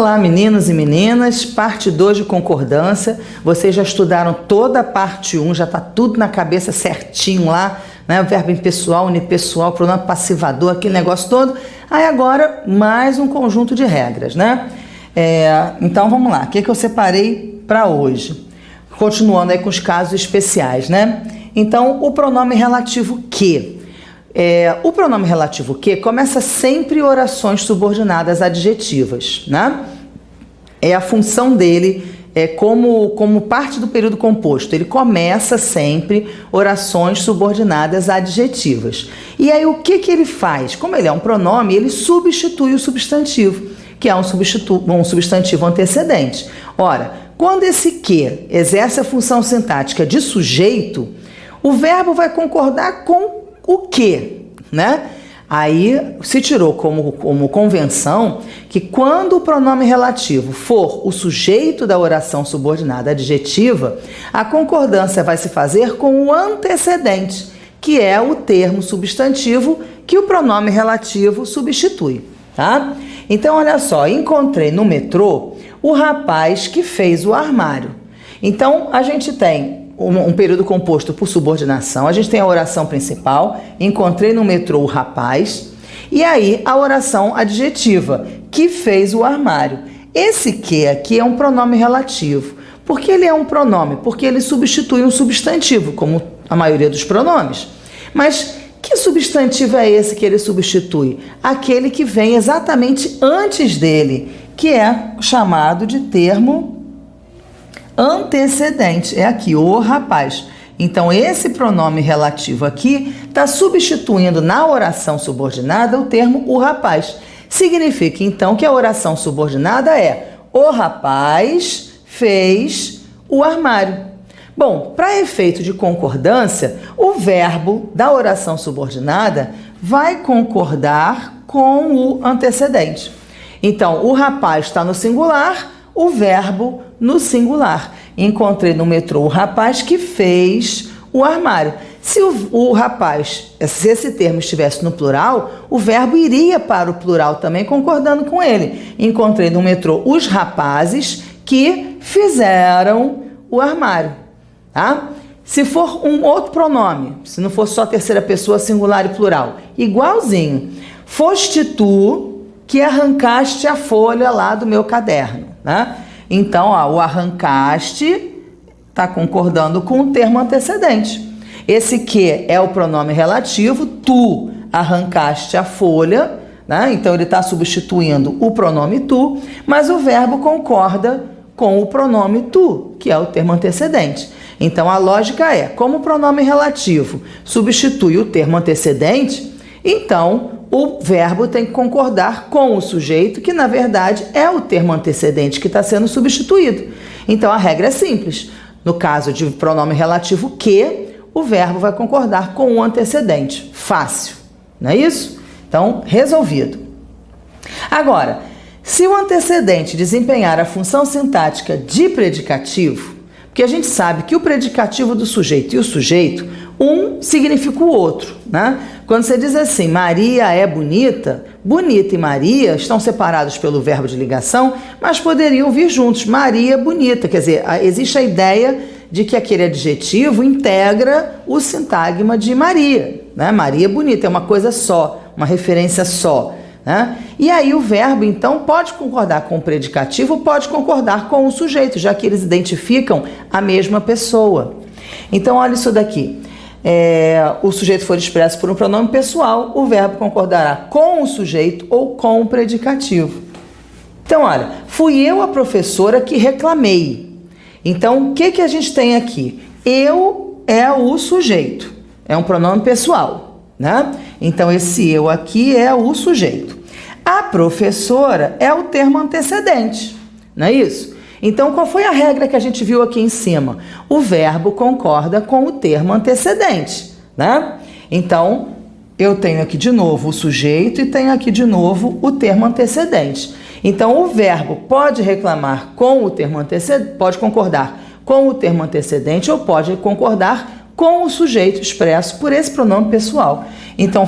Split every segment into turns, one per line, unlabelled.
lá, meninos e meninas, parte 2 de concordância. Vocês já estudaram toda a parte 1, já está tudo na cabeça certinho lá, né? O verbo impessoal, unipessoal, pronome passivador, aquele negócio todo. Aí agora, mais um conjunto de regras, né? Então vamos lá, o que eu separei para hoje? Continuando aí com os casos especiais, né? Então, o pronome relativo que. O pronome relativo que começa sempre orações subordinadas adjetivas, né? A função dele como parte do período composto. Ele começa sempre orações subordinadas adjetivas. E aí o que ele faz? Como ele é um pronome, ele substitui o substantivo, que é um substantivo antecedente. Ora, quando esse que exerce a função sintática de sujeito, o verbo vai concordar com o que, né? Aí se tirou como convenção que quando o pronome relativo for o sujeito da oração subordinada adjetiva, a concordância vai se fazer com o antecedente, que é o termo substantivo que o pronome relativo substitui, tá? Então, olha só, encontrei no metrô o rapaz que fez o armário. Então, a gente tem um período composto por subordinação, a gente tem a oração principal, encontrei no metrô o rapaz, e aí a oração adjetiva, que fez o armário. Esse que aqui é um pronome relativo. Por que ele é um pronome? Porque ele substitui um substantivo, como a maioria dos pronomes. Mas que substantivo é esse que ele substitui? Aquele que vem exatamente antes dele, que é chamado de termo antecedente. É aqui, o rapaz. Então, esse pronome relativo aqui está substituindo na oração subordinada o termo o rapaz. Significa, então, que a oração subordinada é o rapaz fez o armário. Bom, para efeito de concordância, o verbo da oração subordinada vai concordar com o antecedente. Então, o rapaz está no singular, o verbo no singular. Encontrei no metrô o rapaz que fez o armário. Se o rapaz, se esse termo estivesse no plural, o verbo iria para o plural também, concordando com ele. Encontrei no metrô os rapazes que fizeram o armário. Tá? Se for um outro pronome, se não for só terceira pessoa singular e plural, igualzinho. Foste tu que arrancaste a folha lá do meu caderno, né? Então, o arrancaste está concordando com o termo antecedente. Esse que é o pronome relativo, tu arrancaste a folha, né? Então ele está substituindo o pronome tu, mas o verbo concorda com o pronome tu, que é o termo antecedente. Então a lógica é, como o pronome relativo substitui o termo antecedente, então o verbo tem que concordar com o sujeito, que na verdade é o termo antecedente que está sendo substituído. Então a regra é simples. No caso de pronome relativo que, o verbo vai concordar com o antecedente. Fácil, não é isso? Então, resolvido. Agora, se o antecedente desempenhar a função sintática de predicativo, porque a gente sabe que o predicativo do sujeito e o sujeito, um significa o outro, né? Quando você diz assim, Maria é bonita, bonita e Maria estão separados pelo verbo de ligação, mas poderiam vir juntos, Maria bonita, quer dizer, existe a ideia de que aquele adjetivo integra o sintagma de Maria, né? Maria bonita, é uma coisa só, uma referência só, né? E aí o verbo, então, pode concordar com o predicativo, pode concordar com o sujeito, já que eles identificam a mesma pessoa. Então, olha isso daqui. O sujeito for expresso por um pronome pessoal, o verbo concordará com o sujeito ou com o predicativo. Então, olha, fui eu a professora que reclamei. Então, o que a gente tem aqui? Eu é o sujeito, é um pronome pessoal, né? Então, esse eu aqui é o sujeito. A professora é o termo antecedente, não é isso? Então, qual foi a regra que a gente viu aqui em cima? O verbo concorda com o termo antecedente, né? Então, eu tenho aqui de novo o sujeito e tenho aqui de novo o termo antecedente. Então, o verbo pode reclamar com o termo antecedente, pode concordar com o termo antecedente ou pode concordar com o sujeito expresso por esse pronome pessoal. Então,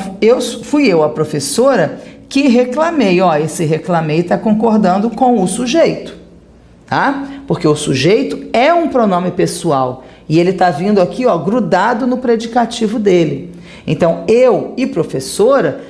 fui eu a professora que reclamei. Ó, esse reclamei está concordando com o sujeito, tá? Porque o sujeito é um pronome pessoal e ele está vindo aqui, ó, grudado no predicativo dele. Então, eu e professora,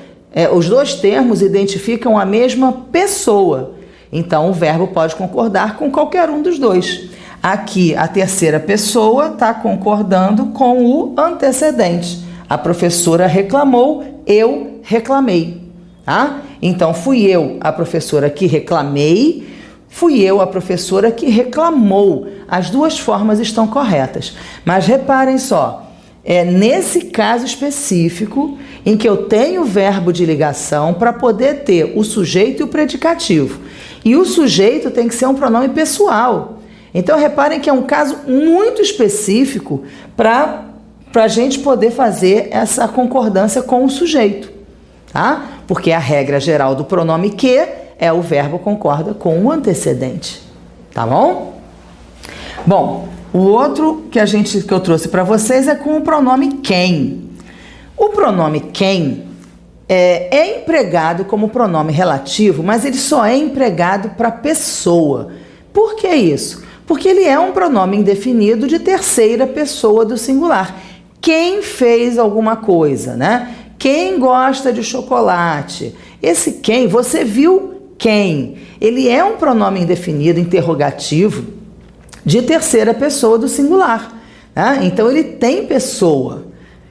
os dois termos identificam a mesma pessoa. Então, o verbo pode concordar com qualquer um dos dois. Aqui, a terceira pessoa está concordando com o antecedente. A professora reclamou, eu reclamei. Tá? Então, fui eu a professora que reclamei, fui eu a professora que reclamou. As duas formas estão corretas. Mas reparem só, é nesse caso específico em que eu tenho o verbo de ligação para poder ter o sujeito e o predicativo. E o sujeito tem que ser um pronome pessoal. Então, reparem que é um caso muito específico para a gente poder fazer essa concordância com o sujeito, tá? Porque a regra geral do pronome que é o verbo concorda com o antecedente, tá bom? Bom, o outro que eu trouxe para vocês é com o pronome quem. O pronome quem é empregado como pronome relativo, mas ele só é empregado para pessoa. Por que isso? Porque ele é um pronome indefinido de terceira pessoa do singular. Quem fez alguma coisa, né? Quem gosta de chocolate? Esse quem, você viu quem? Ele é um pronome indefinido, interrogativo, de terceira pessoa do singular, né? Então ele tem pessoa.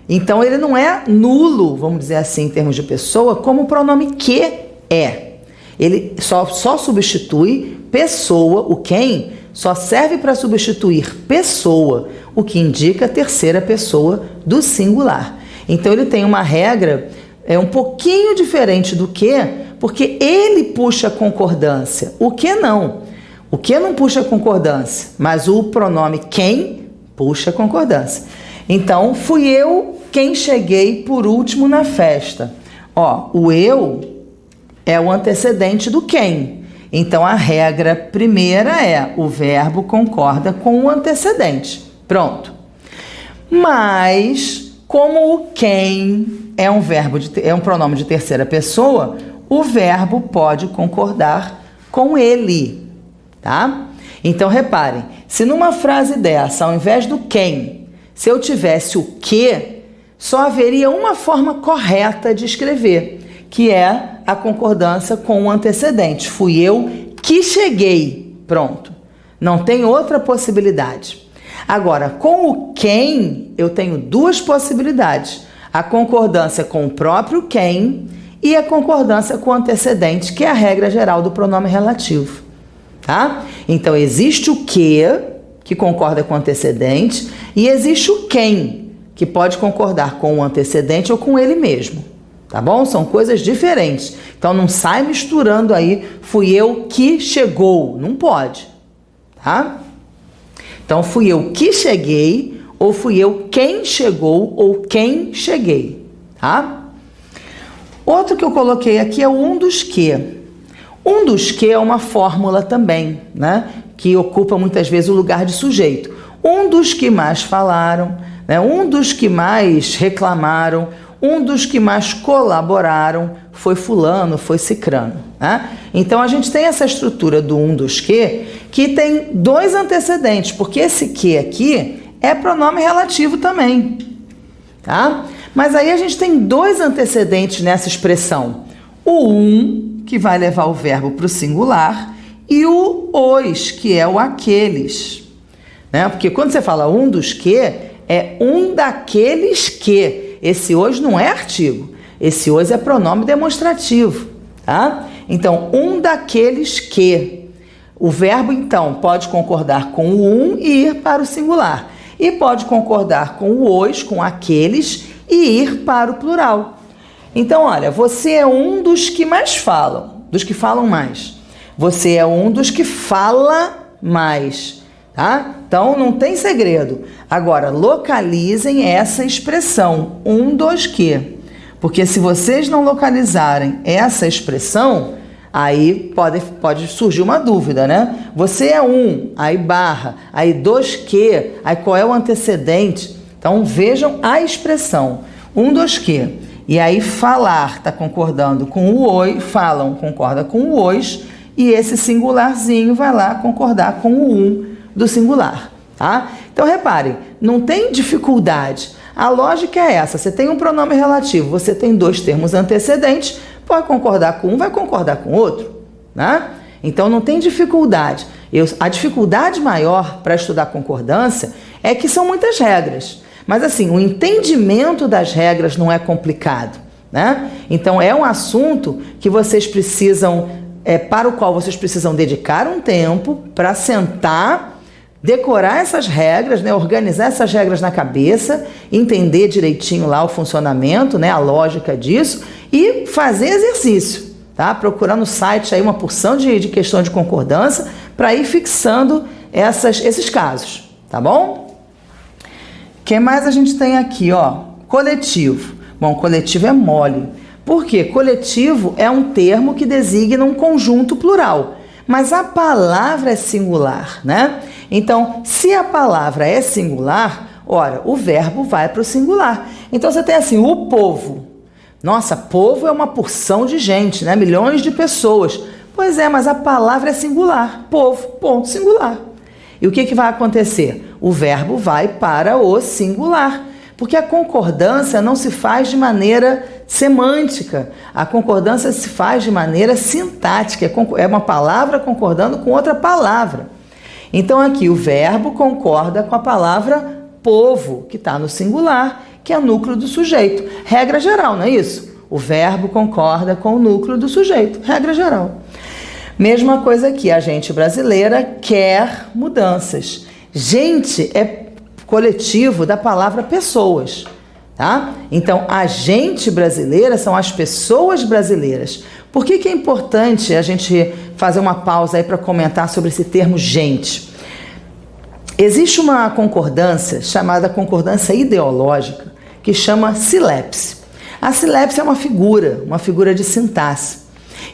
Então ele não é nulo, vamos dizer assim, em termos de pessoa, como o pronome que é. Ele só substitui pessoa, o quem só serve para substituir pessoa, o que indica a terceira pessoa do singular. Então ele tem uma regra um pouquinho diferente do que, porque ele puxa concordância, o que não. O que não puxa concordância, mas o pronome quem puxa concordância. Então, fui eu quem cheguei por último na festa. Ó, o eu é o antecedente do quem. Então, a regra primeira é o verbo concorda com o antecedente. Pronto. Mas, como o quem é um pronome de terceira pessoa, o verbo pode concordar com ele, tá? Então, reparem, se numa frase dessa, ao invés do quem, se eu tivesse o que, só haveria uma forma correta de escrever, que é a concordância com o antecedente. Fui eu que cheguei. Pronto. Não tem outra possibilidade. Agora, com o quem, eu tenho duas possibilidades. A concordância com o próprio quem e a concordância com o antecedente, que é a regra geral do pronome relativo. Tá? Então, existe o que concorda com o antecedente, e existe o quem, que pode concordar com o antecedente ou com ele mesmo. Tá bom? São coisas diferentes. Então, não sai misturando aí, fui eu que chegou. Não pode. Tá? Então, fui eu que cheguei, ou fui eu quem chegou, ou quem cheguei. Tá? Outro que eu coloquei aqui é o um dos que. Um dos que é uma fórmula também, né? Que ocupa muitas vezes o lugar de sujeito. Um dos que mais falaram, né? Um dos que mais reclamaram, um dos que mais colaboraram foi fulano, foi cicrano, né? Então a gente tem essa estrutura do um dos que tem dois antecedentes, porque esse que aqui é pronome relativo também, tá? Mas aí a gente tem dois antecedentes nessa expressão. O que vai levar o verbo para o singular, e o os, que é o aqueles, né? Porque quando você fala um dos que, é um daqueles que. Esse os não é artigo, esse os é pronome demonstrativo, tá? Então, um daqueles que. O verbo, então, pode concordar com o e ir para o singular, e pode concordar com o os, com aqueles, e ir para o plural. Então, olha, você é um dos que mais falam, dos que falam mais. Você é um dos que fala mais, tá? Então, não tem segredo. Agora, localizem essa expressão, um dos que. Porque se vocês não localizarem essa expressão, aí pode surgir uma dúvida, né? Você é um, aí barra, aí dos que, aí qual é o antecedente? Então, vejam a expressão, um dos que. E aí falar está concordando com o oi, falam concorda com o os, e esse singularzinho vai lá concordar com o do singular, tá? Então reparem, não tem dificuldade. A lógica é essa, você tem um pronome relativo, você tem dois termos antecedentes, pode concordar com um, vai concordar com o outro, né? Então não tem dificuldade. A dificuldade maior para estudar concordância é que são muitas regras. Mas assim, o entendimento das regras não é complicado, né? Então é um assunto que vocês precisam, para o qual vocês precisam dedicar um tempo para sentar, decorar essas regras, né? Organizar essas regras na cabeça, entender direitinho lá o funcionamento, né? A lógica disso e fazer exercício. Tá? Procurar no site aí uma porção de questões de concordância para ir fixando esses casos, tá bom? O que mais a gente tem aqui, ó? Coletivo. Bom, coletivo é mole. Por quê? Coletivo é um termo que designa um conjunto plural, mas a palavra é singular, né? Então, se a palavra é singular, ora, o verbo vai para o singular. Então, você tem assim, o povo. Nossa, povo é uma porção de gente, né? Milhões de pessoas. Pois é, mas a palavra é singular. Povo, ponto, singular. E o que vai acontecer? O verbo vai para o singular. Porque a concordância não se faz de maneira semântica. A concordância se faz de maneira sintática. É uma palavra concordando com outra palavra. Então aqui o verbo concorda com a palavra povo, que está no singular, que é o núcleo do sujeito. Regra geral, não é isso? O verbo concorda com o núcleo do sujeito. Regra geral. Mesma coisa aqui, a gente brasileira quer mudanças. Gente é coletivo da palavra pessoas, tá? Então, a gente brasileira são as pessoas brasileiras. Por que é importante a gente fazer uma pausa aí para comentar sobre esse termo gente? Existe uma concordância chamada concordância ideológica que chama silepse. A silepse é uma figura de sintaxe.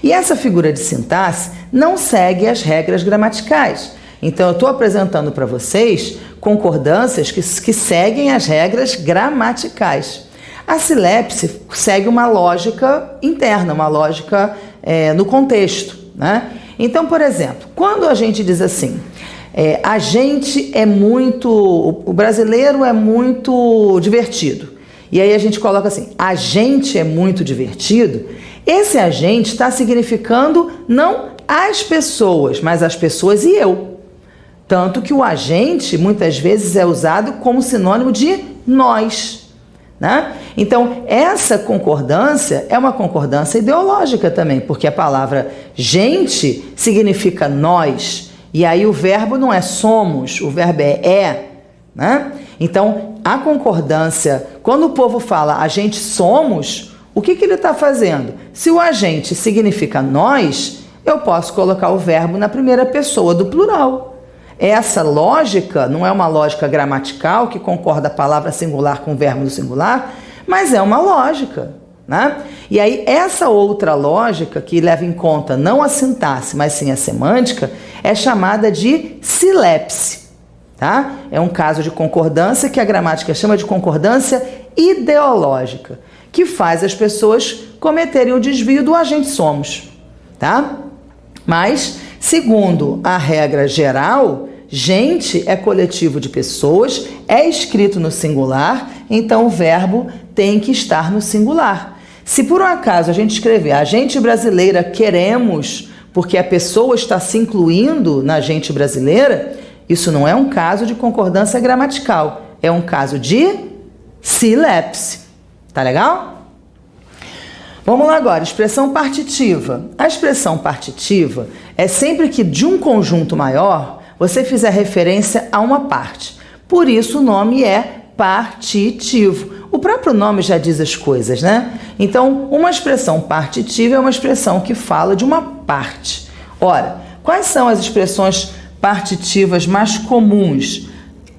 E essa figura de sintaxe não segue as regras gramaticais. Então, eu estou apresentando para vocês concordâncias que seguem as regras gramaticais. A silepse segue uma lógica interna, uma lógica no contexto, né? Então, por exemplo, quando a gente diz assim, a gente é muito, o brasileiro é muito divertido, e aí a gente coloca assim, a gente é muito divertido, esse a gente está significando não as pessoas, mas as pessoas e eu. Tanto que o agente muitas vezes é usado como sinônimo de nós, né? Então, essa concordância é uma concordância ideológica também, porque a palavra gente significa nós, e aí o verbo não é somos, o verbo é, né? Então, a concordância, quando o povo fala a gente somos, o que ele está fazendo? Se o agente significa nós, eu posso colocar o verbo na primeira pessoa do plural. Essa lógica não é uma lógica gramatical que concorda a palavra singular com o verbo do singular, mas é uma lógica, né? E aí essa outra lógica que leva em conta não a sintaxe, mas sim a semântica, é chamada de silepse, tá? É um caso de concordância que a gramática chama de concordância ideológica, que faz as pessoas cometerem o desvio do agente somos, tá? Mas, segundo a regra geral, gente é coletivo de pessoas, é escrito no singular, então o verbo tem que estar no singular. Se por um acaso a gente escrever a gente brasileira queremos, porque a pessoa está se incluindo na gente brasileira, isso não é um caso de concordância gramatical, é um caso de silepse. Tá legal? Vamos lá agora, expressão partitiva. A expressão partitiva é sempre que de um conjunto maior você fizer referência a uma parte. Por isso o nome é partitivo. O próprio nome já diz as coisas, né? Então, uma expressão partitiva é uma expressão que fala de uma parte. Ora, quais são as expressões partitivas mais comuns?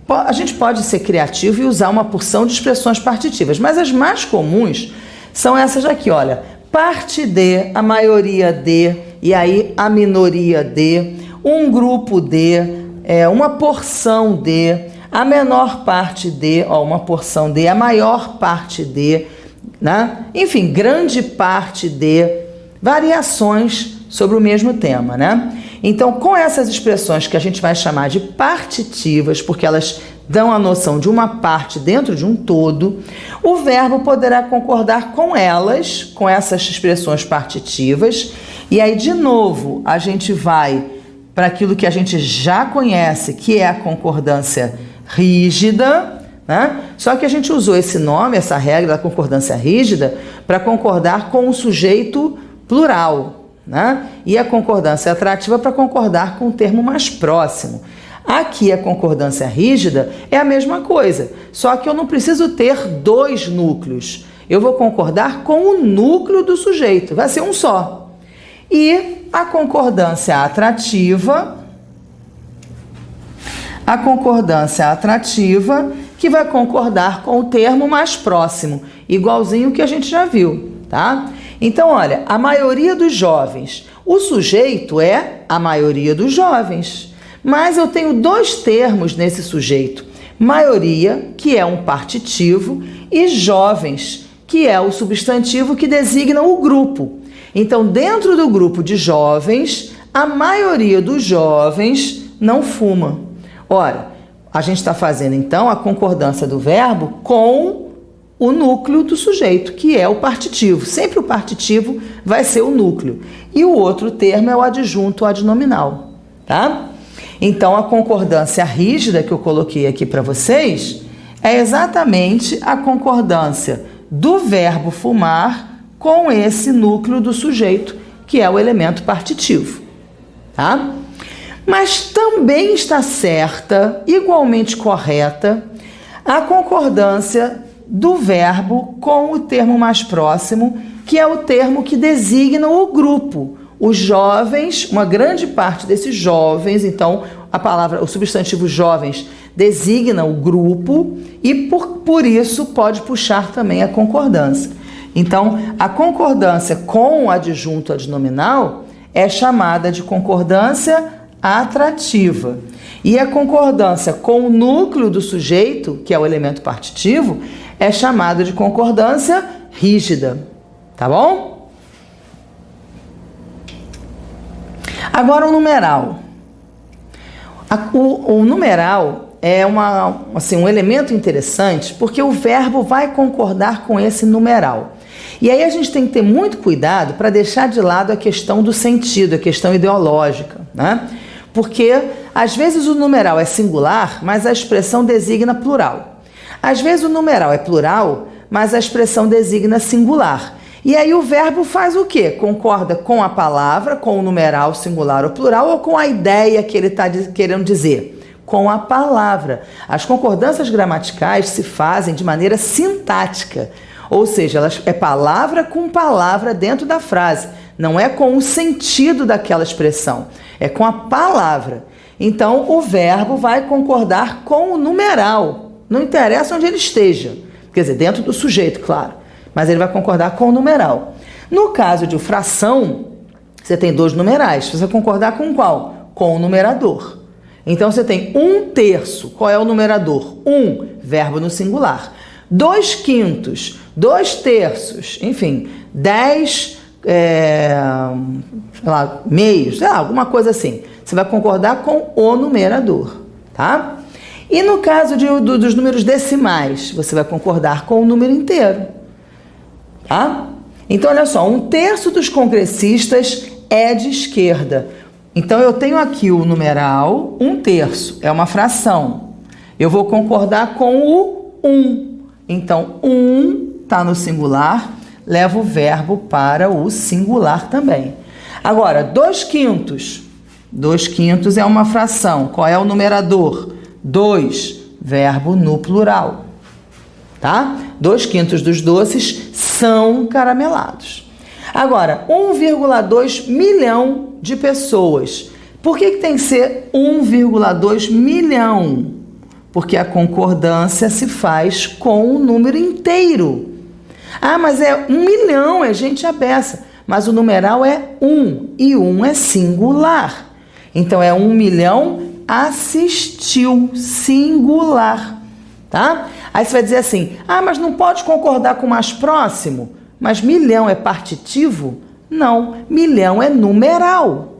A gente pode ser criativo e usar uma porção de expressões partitivas, mas as mais comuns são essas aqui, olha, parte de, a maioria de, e aí a minoria de, um grupo de, uma porção de, a menor parte de, ó, uma porção de, a maior parte de, né? Enfim, grande parte de variações sobre o mesmo tema, né? Então, com essas expressões que a gente vai chamar de partitivas, porque elas dão a noção de uma parte dentro de um todo, o verbo poderá concordar com elas, com essas expressões partitivas, e aí, de novo, a gente vai para aquilo que a gente já conhece, que é a concordância rígida, né? Só que a gente usou esse nome, essa regra da concordância rígida, para concordar com o sujeito plural, né? E a concordância atrativa para concordar com o termo mais próximo. Aqui a concordância rígida é a mesma coisa, só que eu não preciso ter dois núcleos. Eu vou concordar com o núcleo do sujeito, vai ser um só. E a concordância atrativa que vai concordar com o termo mais próximo, igualzinho que a gente já viu, tá? Então, olha, a maioria dos jovens, o sujeito é a maioria dos jovens, mas eu tenho dois termos nesse sujeito, maioria, que é um partitivo, e jovens, que é o substantivo que designa o grupo. Então, dentro do grupo de jovens, a maioria dos jovens não fuma. Ora, a gente está fazendo então a concordância do verbo com o núcleo do sujeito, que é o partitivo. Sempre o partitivo vai ser o núcleo. E o outro termo é o adjunto adnominal, tá? Então, a concordância rígida que eu coloquei aqui para vocês é exatamente a concordância do verbo fumar com esse núcleo do sujeito, que é o elemento partitivo, tá? Mas também está certa, igualmente correta, a concordância do verbo com o termo mais próximo, que é o termo que designa o grupo. Os jovens, uma grande parte desses jovens, então o substantivo jovens designa o grupo e por isso pode puxar também a concordância. Então, a concordância com o adjunto adnominal é chamada de concordância atrativa. E a concordância com o núcleo do sujeito, que é o elemento partitivo, é chamada de concordância rígida. Tá bom? Agora o numeral. O numeral é um elemento interessante porque o verbo vai concordar com esse numeral. E aí a gente tem que ter muito cuidado para deixar de lado a questão do sentido, a questão ideológica, né? Porque às vezes o numeral é singular, mas a expressão designa plural. Às vezes o numeral é plural, mas a expressão designa singular. E aí o verbo faz o quê? Concorda com a palavra, com o numeral singular ou plural, ou com a ideia que ele está querendo dizer? Com a palavra. As concordâncias gramaticais se fazem de maneira sintática, ou seja, é palavra com palavra dentro da frase, não é com o sentido daquela expressão, é com a palavra. Então, o verbo vai concordar com o numeral, não interessa onde ele esteja, quer dizer, dentro do sujeito, claro, mas ele vai concordar com o numeral. No caso de fração, você tem dois numerais, você vai concordar com qual? Com o numerador. Então, você tem 1/3, qual é o numerador? 1, verbo no singular. 2/5, 2/3, enfim, 10 meios, alguma coisa assim. Você vai concordar com o numerador, tá? E no caso dos números decimais, você vai concordar com o número inteiro, tá? Então, olha só, 1/3 dos congressistas é de esquerda. Então, eu tenho aqui o numeral 1/3, é uma fração. Eu vou concordar com o 1. Então, 1 está no singular, leva o verbo para o singular também. Agora, 2/5. 2/5 é uma fração. Qual é o numerador? 2, verbo no plural. Tá? 2/5 dos doces são caramelados. Agora, 1,2 milhão de pessoas. Por que tem que ser 1,2 milhão? Porque a concordância se faz com o número inteiro. Ah, mas é 1 milhão, é gente à beça. Mas o numeral é 1 e 1 é singular. Então, é 1 milhão assistiu, singular, tá? Aí você vai dizer assim, mas não pode concordar com o mais próximo? Mas milhão é partitivo? Não, milhão é numeral.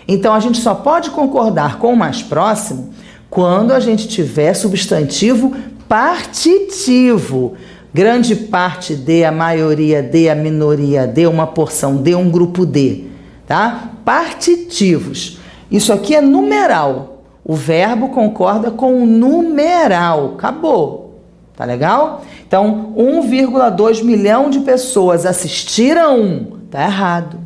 Então, a gente só pode concordar com o mais próximo quando a gente tiver substantivo partitivo. Grande parte de, a maioria de, a minoria de, uma porção de, um grupo de. Tá? Partitivos. Isso aqui é numeral. O verbo concorda com o numeral. Acabou. Tá legal? Então, 1,2 milhão de pessoas assistiram. Tá errado.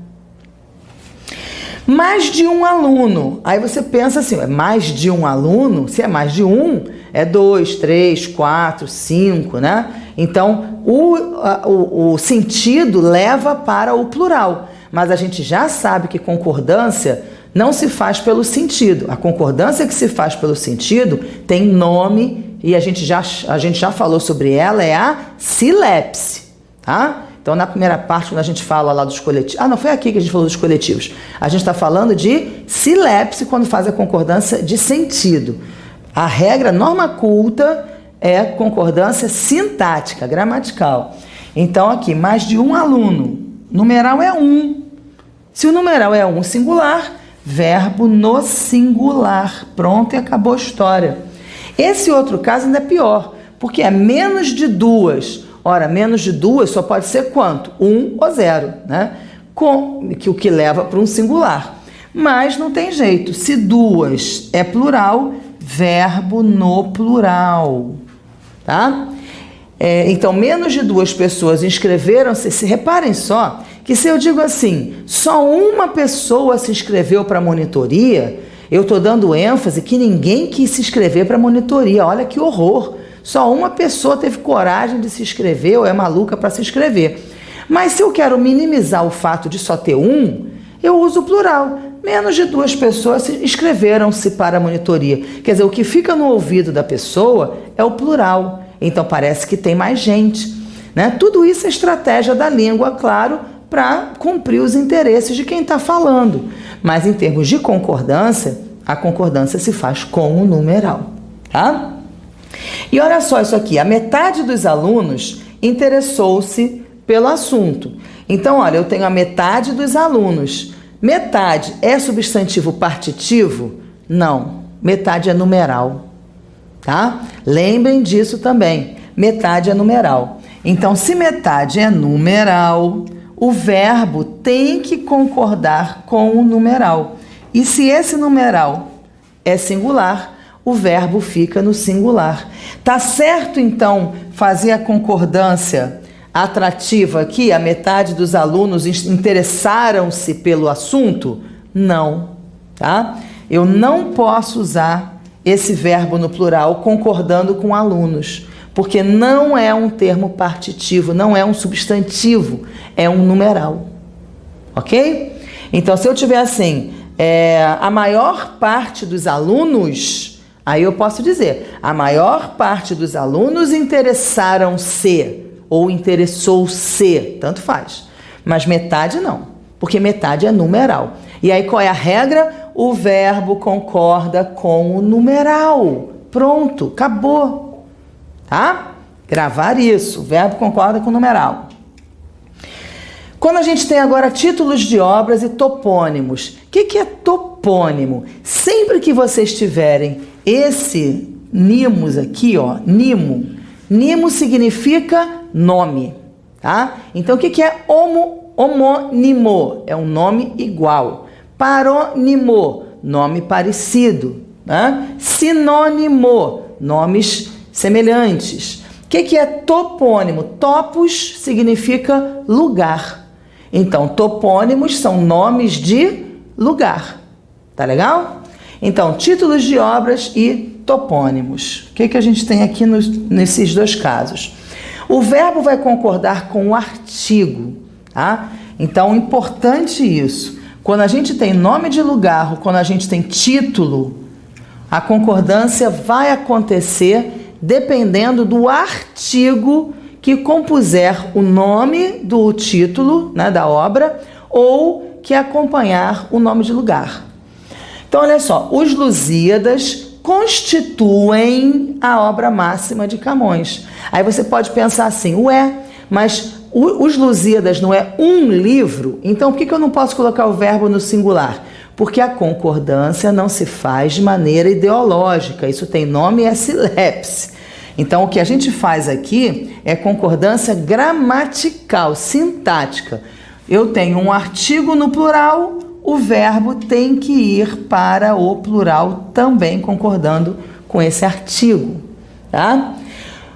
Mais de um aluno. Aí você pensa assim, é mais de um aluno? Se é mais de um, é 2, 3, 4, 5, né? Então, o sentido leva para o plural. Mas a gente já sabe que concordância não se faz pelo sentido. A concordância que se faz pelo sentido tem nome e a gente já falou sobre ela, é a silepse, tá? Então, na primeira parte, quando a gente fala lá dos coletivos... não, foi aqui que a gente falou dos coletivos. A gente está falando de silepse quando faz a concordância de sentido. A regra, norma culta, é concordância sintática, gramatical. Então, aqui, mais de um aluno. Numeral é um. Se o numeral é um singular, verbo no singular. Pronto, e acabou a história. Esse outro caso ainda é pior, porque é menos de duas. Ora, menos de duas só pode ser quanto? 1 ou 0, né? O que leva para um singular. Mas não tem jeito. Se duas é plural, verbo no plural. Tá? Então, menos de duas pessoas inscreveram-se. Reparem só que se eu digo assim, só uma pessoa se inscreveu para a monitoria, eu estou dando ênfase que ninguém quis se inscrever para a monitoria. Olha que horror! Só uma pessoa teve coragem de se inscrever ou é maluca para se inscrever. Mas se eu quero minimizar o fato de só ter um, eu uso o plural. Menos de duas pessoas inscreveram-se para a monitoria. Quer dizer, o que fica no ouvido da pessoa é o plural. Então parece que tem mais gente, né? Tudo isso é estratégia da língua, claro, para cumprir os interesses de quem está falando. Mas em termos de concordância, a concordância se faz com o numeral, tá? E olha só isso aqui, a metade dos alunos interessou-se pelo assunto. Então, olha, eu tenho a metade dos alunos. Metade é substantivo partitivo? Não, metade é numeral, tá? Lembrem disso também, metade é numeral. Então, se metade é numeral, o verbo tem que concordar com o numeral. E se esse numeral é singular, o verbo fica no singular. Tá certo, então, fazer a concordância atrativa aqui? A metade dos alunos interessaram-se pelo assunto? Não, tá? Eu não posso usar esse verbo no plural concordando com alunos, porque não é um termo partitivo, não é um substantivo, é um numeral. Ok? Então, se eu tiver assim, a maior parte dos alunos... Aí eu posso dizer, a maior parte dos alunos interessaram-se ou interessou-se, tanto faz. Mas metade não, porque metade é numeral. E aí qual é a regra? O verbo concorda com o numeral. Pronto, acabou. Tá? Gravar isso, o verbo concorda com o numeral. Quando a gente tem agora títulos de obras e topônimos. O que é topônimo? Sempre que vocês tiverem esse nimos aqui, ó, nimo. Nimo significa nome, tá? Então, o que é homônimo? É um nome igual. Parônimo, nome parecido, né? Sinônimo, nomes semelhantes. O que é topônimo? Topos significa lugar. Então, topônimos são nomes de lugar. Tá legal? Então, títulos de obras e topônimos. O que a gente tem aqui nesses dois casos? O verbo vai concordar com o artigo, tá? Então, importante isso. Quando a gente tem nome de lugar ou quando a gente tem título, a concordância vai acontecer dependendo do artigo que compuser o nome do título, né, da obra, ou que acompanhar o nome de lugar. Então, olha só, os Lusíadas constituem a obra máxima de Camões. Aí você pode pensar assim, mas os Lusíadas não é um livro? Então por que eu não posso colocar o verbo no singular? Porque a concordância não se faz de maneira ideológica, isso tem nome e é silepse. Então o que a gente faz aqui é concordância gramatical, sintática. Eu tenho um artigo no plural, o verbo tem que ir para o plural também concordando com esse artigo, tá?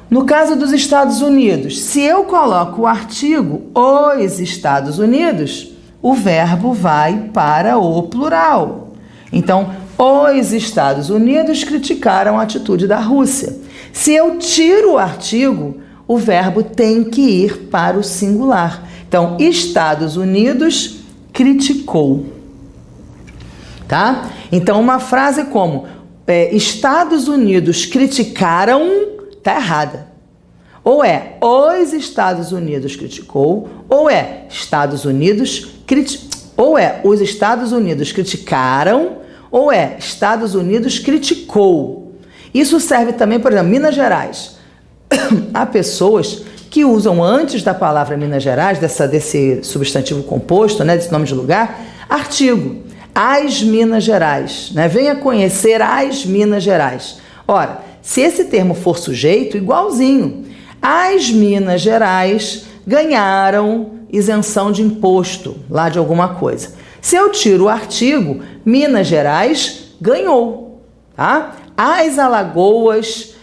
No caso dos Estados Unidos, se eu coloco o artigo os Estados Unidos, o verbo vai para o plural. Então, os Estados Unidos criticaram a atitude da Rússia. Se eu tiro o artigo, o verbo tem que ir para o singular. Então, Estados Unidos criticou. Tá? Então, uma frase como Estados Unidos criticaram, tá errada. Ou os Estados Unidos criticou, ou Estados Unidos os Estados Unidos criticaram, ou Estados Unidos criticou. Isso serve também, por exemplo, Minas Gerais. Há pessoas que usam antes da palavra Minas Gerais, desse substantivo composto, né, desse nome de lugar, artigo. As Minas Gerais, né? Venha conhecer as Minas Gerais. Ora, se esse termo for sujeito, igualzinho. As Minas Gerais ganharam isenção de imposto lá de alguma coisa. Se eu tiro o artigo, Minas Gerais ganhou, tá? As Alagoas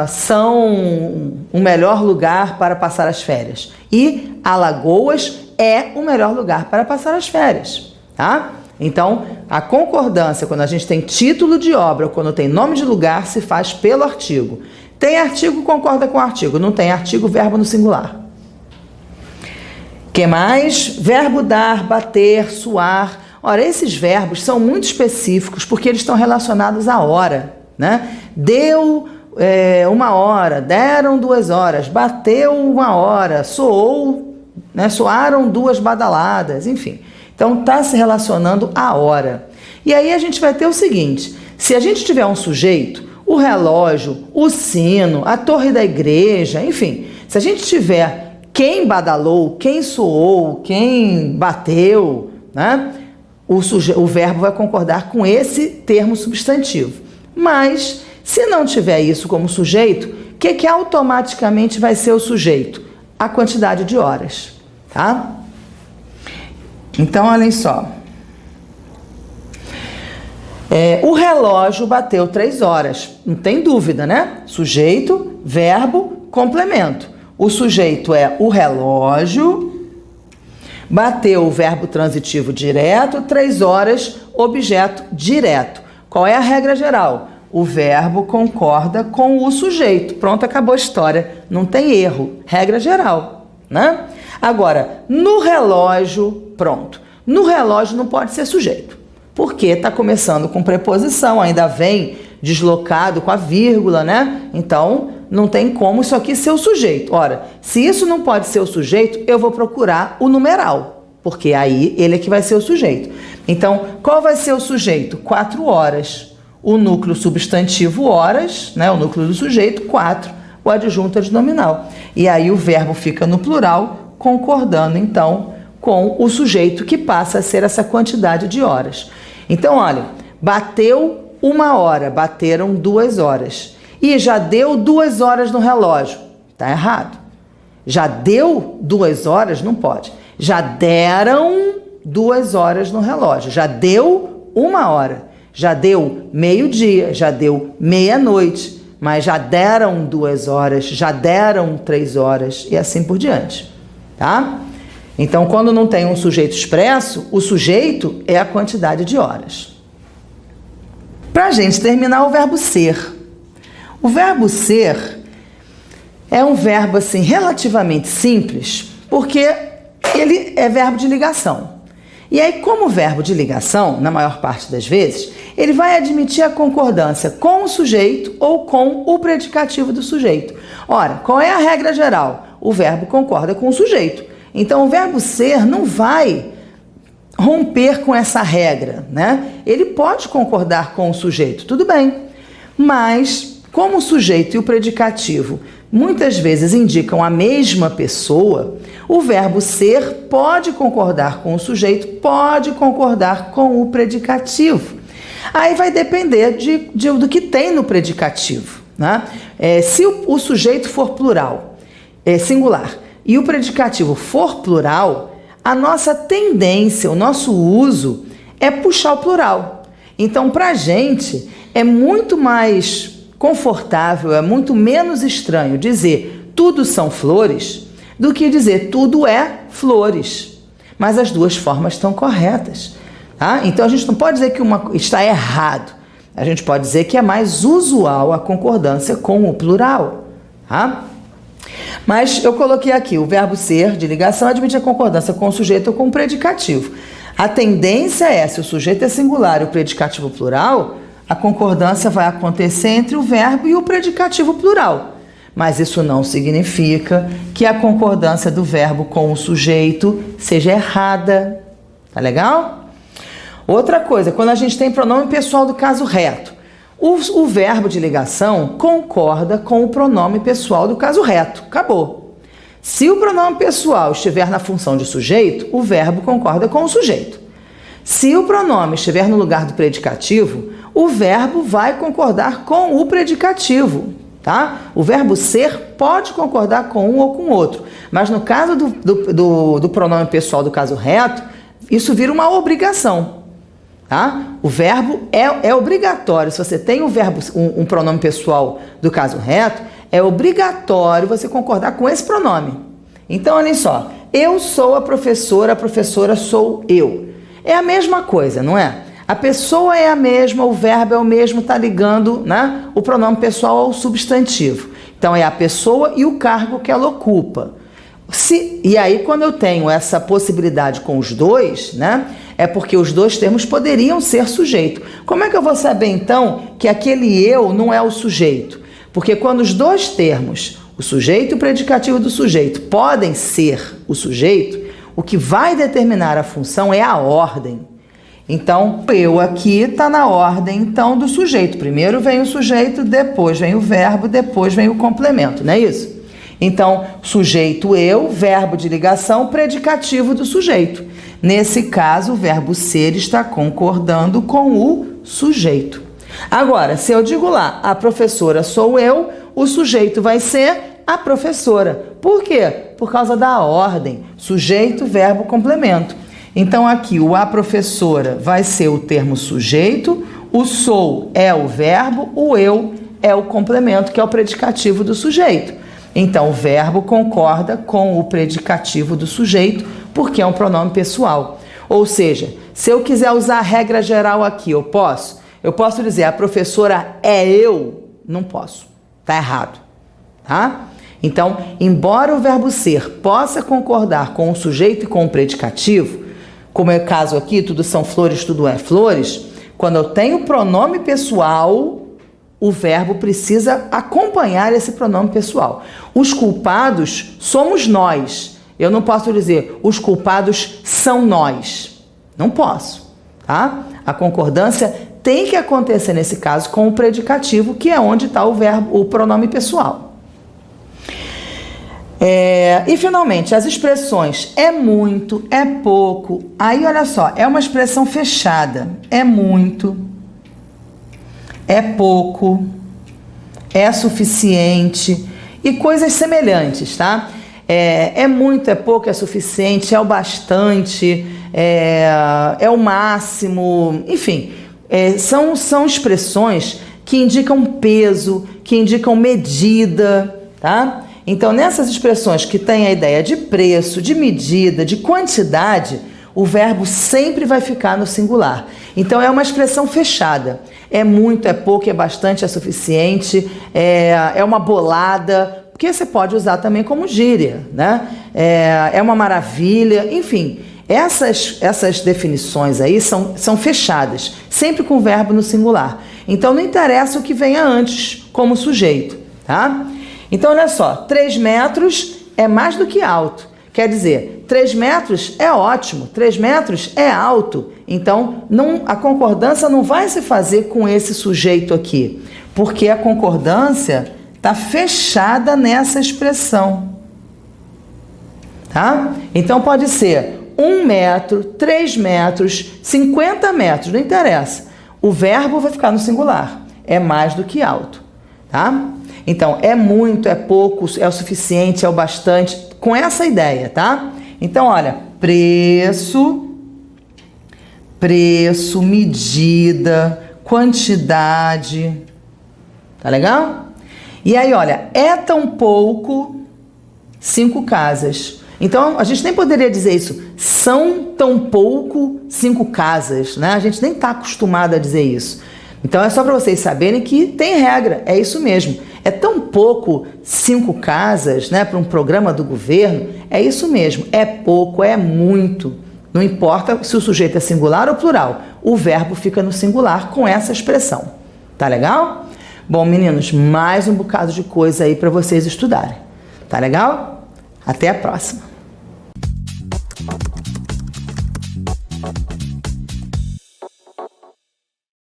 são o melhor lugar para passar as férias. E Alagoas é o melhor lugar para passar as férias, tá? Então, a concordância, quando a gente tem título de obra ou quando tem nome de lugar, se faz pelo artigo. Tem artigo, concorda com o artigo. Não tem artigo, verbo no singular. Que mais? Verbo dar, bater, suar. Ora, esses verbos são muito específicos porque eles estão relacionados à hora, né? Deu 1 hora, deram 2 horas, bateu 1 hora, soou, né? Soaram 2 badaladas, enfim. Então, está se relacionando à hora. E aí a gente vai ter o seguinte, se a gente tiver um sujeito, o relógio, o sino, a torre da igreja, enfim, se a gente tiver quem badalou, quem soou, quem bateu, né? O verbo vai concordar com esse termo substantivo. Mas, se não tiver isso como sujeito, o que automaticamente vai ser o sujeito? A quantidade de horas, tá? Então, olhem só. O relógio bateu 3 horas. Não tem dúvida, né? Sujeito, verbo, complemento. O sujeito é o relógio, bateu o verbo transitivo direto, 3 horas, objeto direto. Qual é a regra geral? O verbo concorda com o sujeito. Pronto, acabou a história. Não tem erro. Regra geral, né? Agora, no relógio, pronto. No relógio não pode ser sujeito, porque está começando com preposição, ainda vem deslocado com a vírgula, né? Então, não tem como isso aqui ser o sujeito. Ora, se isso não pode ser o sujeito, eu vou procurar o numeral, porque aí ele é que vai ser o sujeito. Então, qual vai ser o sujeito? 4 horas. O núcleo substantivo horas, né? O núcleo do sujeito, 4. O adjunto adnominal. E aí o verbo fica no plural, concordando, então, com o sujeito que passa a ser essa quantidade de horas. Então, olha, bateu 1 hora, bateram 2 horas. E já deu 2 horas no relógio. Tá errado. Já deu 2 horas? Não pode. Já deram 2 horas no relógio. Já deu 1 hora. Já deu meio-dia, já deu meia-noite. Mas já deram 2 horas, já deram 3 horas e assim por diante. Tá? Então, quando não tem um sujeito expresso, o sujeito é a quantidade de horas. Para a gente terminar, o verbo ser. O verbo ser é um verbo assim relativamente simples, porque ele é verbo de ligação. E aí, como verbo de ligação, na maior parte das vezes, ele vai admitir a concordância com o sujeito ou com o predicativo do sujeito. Ora, qual é a regra geral? O verbo concorda com o sujeito. Então, o verbo ser não vai romper com essa regra, né? Ele pode concordar com o sujeito, tudo bem. Mas, como o sujeito e o predicativo muitas vezes indicam a mesma pessoa, o verbo ser pode concordar com o sujeito, pode concordar com o predicativo. Aí vai depender do que tem no predicativo, né? Se o sujeito for plural, singular, e o predicativo for plural, a nossa tendência, o nosso uso é puxar o plural. Então, para a gente, é muito mais confortável, é muito menos estranho dizer tudo são flores do que dizer tudo é flores. Mas as duas formas estão corretas, tá? Então a gente não pode dizer que uma está errado. A gente pode dizer que é mais usual a concordância com o plural, tá? Mas eu coloquei aqui o verbo ser de ligação admite a concordância com o sujeito ou com o predicativo. A tendência é, se o sujeito é singular e o predicativo plural, a concordância vai acontecer entre o verbo e o predicativo plural. Mas isso não significa que a concordância do verbo com o sujeito seja errada. Tá legal? Outra coisa, quando a gente tem pronome pessoal do caso reto, o verbo de ligação concorda com o pronome pessoal do caso reto. Acabou. Se o pronome pessoal estiver na função de sujeito, o verbo concorda com o sujeito. Se o pronome estiver no lugar do predicativo, o verbo vai concordar com o predicativo, tá? O verbo ser pode concordar com um ou com outro, mas no caso do pronome pessoal do caso reto, isso vira uma obrigação, tá? O verbo é obrigatório. Se você tem um pronome pessoal do caso reto, é obrigatório você concordar com esse pronome. Então, olhem só, eu sou a professora sou eu. É a mesma coisa, não é? A pessoa é a mesma, o verbo é o mesmo, está ligando, né, o pronome pessoal ao substantivo. Então, é a pessoa e o cargo que ela ocupa. E aí, quando eu tenho essa possibilidade com os dois, né, é porque os dois termos poderiam ser sujeito. Como é que eu vou saber, então, que aquele eu não é o sujeito? Porque quando os dois termos, o sujeito e o predicativo do sujeito, podem ser o sujeito, o que vai determinar a função é a ordem. Então, eu aqui está na ordem, então, do sujeito. Primeiro vem o sujeito, depois vem o verbo, depois vem o complemento, não é isso? Então, sujeito eu, verbo de ligação, predicativo do sujeito. Nesse caso, o verbo ser está concordando com o sujeito. Agora, se eu digo lá, a professora sou eu, o sujeito vai ser a professora. Por quê? Por causa da ordem, sujeito, verbo, complemento. Então aqui o a professora vai ser o termo sujeito, o sou é o verbo, o eu é o complemento, que é o predicativo do sujeito. Então o verbo concorda com o predicativo do sujeito, porque é um pronome pessoal. Ou seja, se eu quiser usar a regra geral aqui, eu posso dizer a professora é eu? Não posso. Tá errado. Tá? Então, embora o verbo ser possa concordar com o sujeito e com o predicativo, como é o caso aqui, tudo são flores, tudo é flores, quando eu tenho pronome pessoal, o verbo precisa acompanhar esse pronome pessoal. Os culpados somos nós. Eu não posso dizer os culpados são nós. Não posso, tá? A concordância tem que acontecer nesse caso com o predicativo, que é onde está o pronome pessoal. E finalmente, as expressões é muito, é pouco. Aí, olha só, é uma expressão fechada. É muito, é pouco, é suficiente e coisas semelhantes, tá? É muito, é pouco, é suficiente, é o bastante, é o máximo, enfim. São expressões que indicam peso, que indicam medida, tá? Então, nessas expressões que têm a ideia de preço, de medida, de quantidade, o verbo sempre vai ficar no singular. Então, é uma expressão fechada. É muito, é pouco, é bastante, é suficiente, é uma bolada, porque você pode usar também como gíria, né? É uma maravilha, enfim. Essas definições aí são fechadas, sempre com o verbo no singular. Então, não interessa o que venha antes como sujeito, tá? Então, olha só, 3 metros é mais do que alto. Quer dizer, 3 metros é ótimo, 3 metros é alto. Então, a concordância não vai se fazer com esse sujeito aqui. porque a concordância está fechada nessa expressão. Tá? Então pode ser 1 metro, 3 metros, 50 metros, não interessa. O verbo vai ficar no singular. É mais do que alto. Tá? Então, é muito, é pouco, é o suficiente, é o bastante, com essa ideia, tá? Então, olha, preço, medida, quantidade, tá legal? E aí, olha, é tão pouco 5 casas. Então, a gente nem poderia dizer isso, são tão pouco 5 casas, né? A gente nem está acostumado a dizer isso. Então, é só para vocês saberem que tem regra, é isso mesmo. É tão pouco 5 casas, né, para um programa do governo, é isso mesmo, é pouco, é muito. Não importa se o sujeito é singular ou plural, o verbo fica no singular com essa expressão. Tá legal? Bom, meninos, mais um bocado de coisa aí para vocês estudarem. Tá legal? Até a próxima!